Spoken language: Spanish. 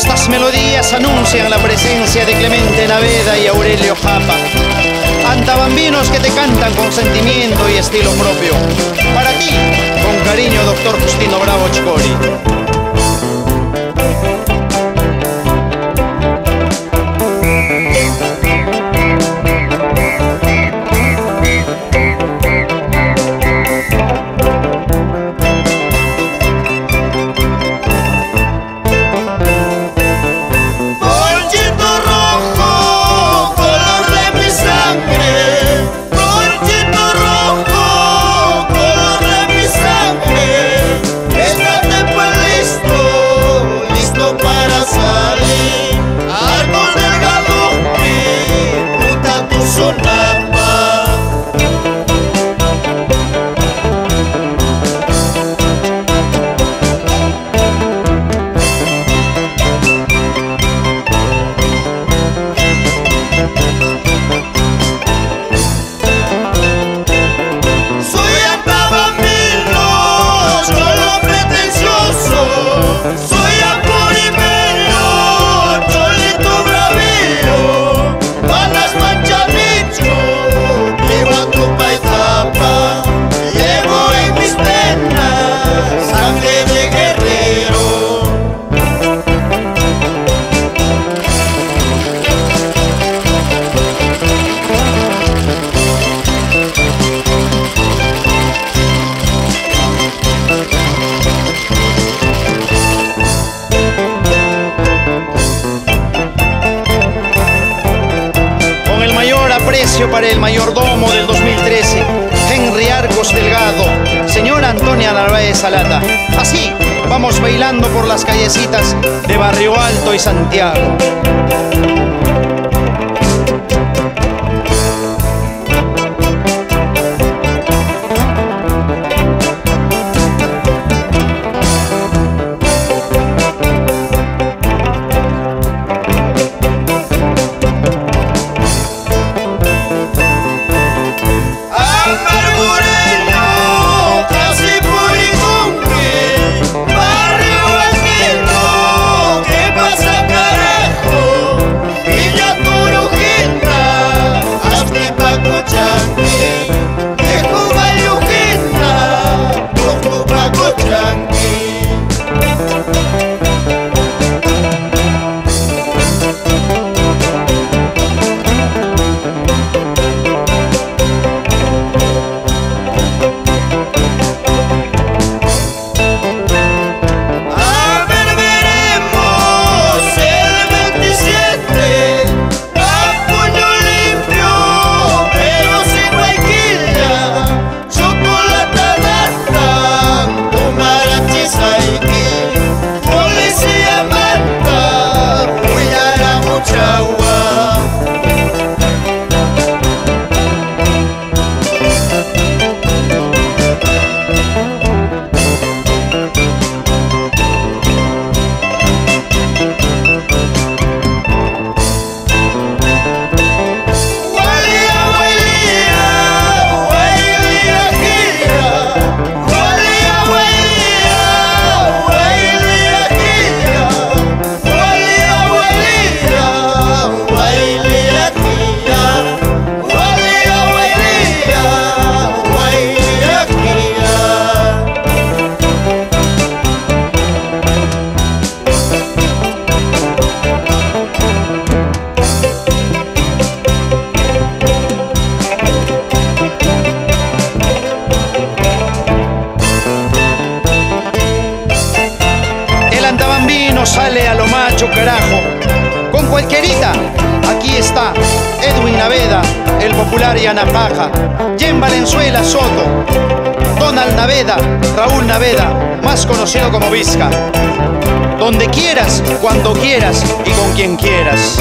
Estas melodías anuncian la presencia de Clemente Naveda y Aurelio Japa, antabambinos que te cantan con sentimiento y estilo propio. Para ti, con cariño, Doctor Justino Bravo Chcori. Para el mayordomo del 2013, Henry Arcos Delgado, señora Antonia Narváez Salata. Así vamos bailando por las callecitas de Barrio Alto y Santiago. Sale a lo macho, carajo. Con cualquierita, aquí está Edwin Naveda, el popular Yanapaja, Jen Valenzuela Soto, Donald Naveda, Raúl Naveda, más conocido como Vizca. Donde quieras, cuando quieras y con quien quieras.